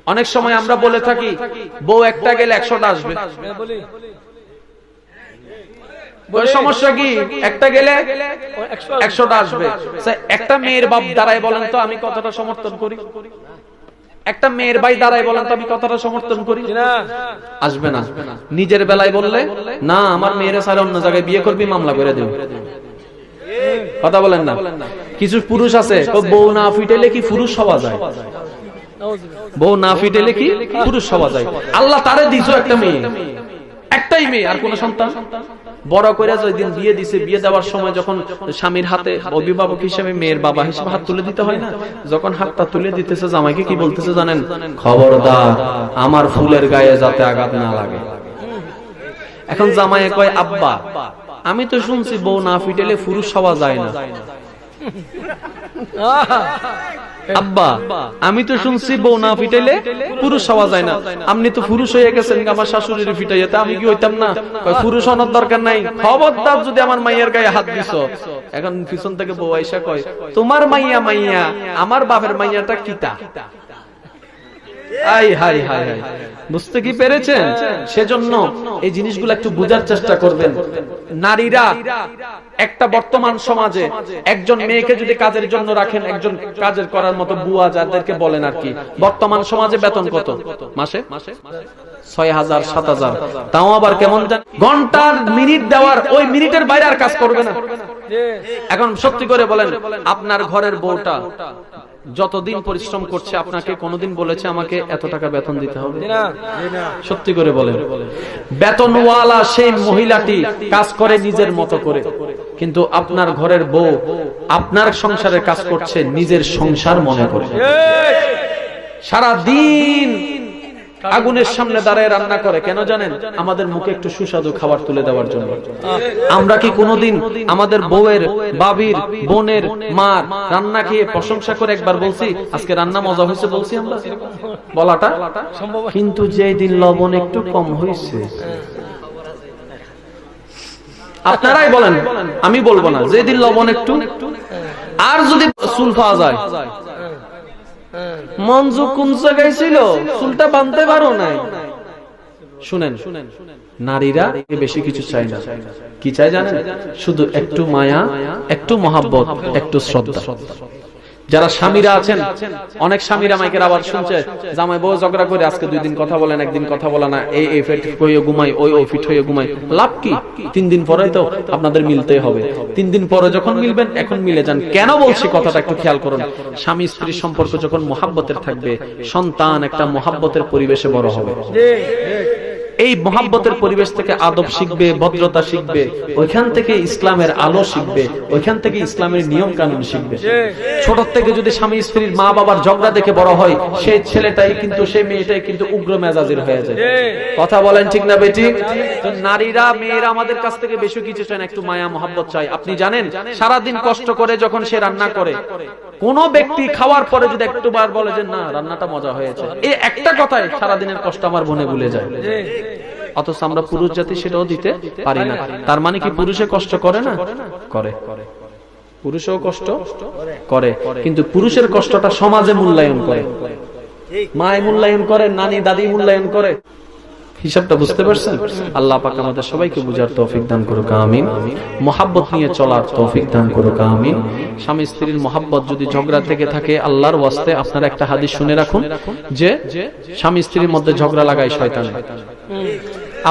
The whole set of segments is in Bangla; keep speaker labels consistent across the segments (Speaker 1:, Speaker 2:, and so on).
Speaker 1: অনেক সময় আমরা বলে থাকি বউ একটা গেলে 100টা আসবে, সমস্যা কি? একটা গেলে 100টা আসবে। একটা মেয়ের বাপ দাঁড়ায় বলেন তো আমি কতটা সমর্থন করি? একটা মেয়ের ভাই দাঁড়ায় বলেন তো আমি কতটা সমর্থন করি? আসবে না। নিজের বেলায় বললে না আমার মেয়ের ছাড়া অন্য জায়গায় বিয়ে করবি, মামলা করে দেব। কথা বলেন না। কিছু পুরুষ আছে বউ না ফিটেলে কি পুরুষ হওয়া যায়? বউ না ফিটেলে কি পুরুষ হওয়া যায়? আল্লাহ তারে দিছো একটা মেয়ে, একটাই মেয়ে, আর কোন সন্তান বড় করে যেদিন বিয়ে দিছে, বিয়ে দেওয়ার সময় যখন স্বামীর হাতে অভিভাবক হিসেবে মেয়ের বাবা হিসেবে হাত তুলে দিতে হয় না, যখন হাতটা তুলে দিতেছে জামাইকে কি বলতেছে জানেন? খবরদার আমার ফুলের গায়ে যাতে আঘাত না লাগে। এখন জামাইয়ে কয় আব্বা আমি তো শুনছি বউ না ফিটেলে পুরুষ হওয়া যায় না। আব্বা আমি তো শুনছি বউ না ফিটাইলে পুরুষ হওয়া যায় না, আপনি তো পুরুষ হয়ে গেছেন, আমার শাশুড়ির ফিটাইতে আমি কি হইতাম না? পুরুষ হওয়ার দরকার নাই, খবরদার যদি আমার মাইয়ার গায়ে হাত দিছো। এখন পিছন থেকে বউ আইসা কয় তোমার মাইয়া মাইয়া আমার বাপের মাইয়াটা কিতা? আই হাই হাই হাই, বুঝতে কি পেরেছেন? সেজন্য এই জিনিসগুলো একটু বোঝার চেষ্টা করবেন। নারীরা একটা বর্তমান সমাজে একজন মেয়েকে যদি কাজের জন্য রাখেন, একজন কাজের করার মতো বুয়া যাদেরকে বলেন আর কি, বর্তমান সমাজে বেতন কত? মাসে 6,000 7,000, তাও আবার কেমন ঘন্টার মিনিট দেওয়ার, ওই মিনিটের বাইরে আর কাজ করবে না। এখন সত্যি করে বলেন আপনার ঘরের বউটা যতদিন পরিশ্রম করছে আপনাকে কোনদিন বলেছে আমাকে এত টাকা বেতন দিতে হবে? সত্যি করে বলেন। বেতনওয়ালা সেই মহিলাটি কাজ করে নিজের মতো করে, কিন্তু আপনার ঘরের বউ আপনার সংসারে কাজ করছে নিজের সংসার মনে করে। সারা দিন আগুনের সামনে দাঁড়ায় রান্না করে, কেন জানেন? আমাদের মুখে একটু সুস্বাদু খাবার তুলে দেওয়ার জন্য। আমরা কি কোনোদিন আমাদের বউয়ের, বাবির, বোনের, মার রান্না খেয়ে প্রশংসা করে একবার বলছি আজকে রান্না মজা হয়েছে? বলছি আমরা বলাটা সম্ভব? কিন্তু যেই দিন লবণ একটু কম হয়েছে, আপনারাই বলেন, আমি বলবো না, যেদিন লবণ একটু, আর যদি চুল পাওয়া যায়, মঞ্জু কোন জায়গায় ছিল, চুলটা বাঁধতে পারো নাই। শুনেন, নারীরা বেশি কিছু চায় না। কি চায় জানেন? শুধু একটু মায়া, একটু মহাব্বত, একটু শ্রদ্ধা। যারা স্বামীরা আছেন, অনেক স্বামীরা মাইকের আবার শুনছে জামাই বউ ঝগড়া করে আজকে 2 দিন কথা বলেন, 1 দিন কথা বলে না, এই ফিট হয়ে ঘুমাই, ওই ফিট হয়ে ঘুমাই। লাভ কি? 3 দিন পরে তো আপনাদের মিলতেই হবে। 3 দিন পরে যখন মিলবেন এখন মিলে যান। কেন বলছি কথাটা একটু খেয়াল করুন। স্বামী স্ত্রীর সম্পর্ক যখন মহাব্বতের থাকবে, সন্তান একটা মহাব্বতের পরিবেশে বড় হবে। এই মহাব্বতের পরিবেশ থেকে আদব শিখবে, ভদ্রতা শিখবে, ওইখান থেকে ইসলামের আলো শিখবে, ওইখান থেকে ইসলামের নিয়ম কানুন শিখবে। ছোট থেকে যদি স্বামী স্ত্রীর মা বাবার ঝগড়া দেখে বড় হয়, সেই ছেলেটাই কিন্তু, সেই মেয়েটাই কিন্তু উগ্র মেজাজের হয়ে যায়। কথা বলেন ঠিক না বেঠিক? তো নারীরা, মেয়েরা আমাদের কাছ থেকে বেশি কিছু চায় না, একটু মায়া মহাব্বত চায়। আপনি জানেন সারাদিন কষ্ট করে যখন সে রান্না করে, কোন ব্যক্তি খাওয়ার পরে যদি একটু বার বলে যে না রান্নাটা মজা হয়েছে, এই একটা কথায় সারাদিনের কষ্ট আমার মনে ভুলে যায়। অথচ আমরা পুরুষ জাতি সেটাও দিতে পারি না। তার মানে কি পুরুষে কষ্ট করে না? করে। পুরুষও কষ্ট করে, কিন্তু পুরুষের কষ্টটা সমাজে মূল্যায়ন করে, মায় মূল্যায়ন করে, নানি দাদি মূল্যায়ন করে। হিসাবটা বুঝতে পারছেন? আল্লাহ পাক আমাদের সবাইকে বুঝার তৌফিক দান করুক, আমিন। মহাব্বত নিয়ে চলার তৌফিক দান করুক, আমিন। স্বামী স্ত্রীর মহাব্বত যদি ঝগড়া থেকে থাকে, আল্লাহর ওয়াস্তে আপনারা একটা হাদিস শুনে রাখুন যে স্বামী স্ত্রীর মধ্যে ঝগড়া লাগায় শয়তান।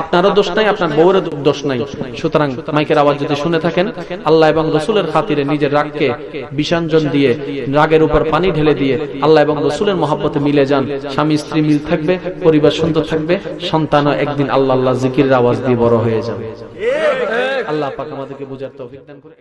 Speaker 1: আপনারও দোষ নাই, আপনার বউয়ের দোষ নাই। সুতরাং মাইকের আওয়াজ যদি শুনে থাকেন, আল্লাহ এবং রাসূলের খাতিরে নিজের রাগকে বিসর্জন দিয়ে, রাগের উপর পানি ঢেলে দিয়ে আল্লাহ এবং রাসূলের মহব্বতে মিলে যান। স্বামী স্ত্রী মিল থাকবে, পরিবার সুন্দর থাকবে, সন্তানও একদিন আল্লাহ আল্লাহ জিকিরের আওয়াজ দিয়ে বড় হয়ে যাবে। আল্লাহ পাক আমাদেরকে বুঝার তৌফিক দান করে।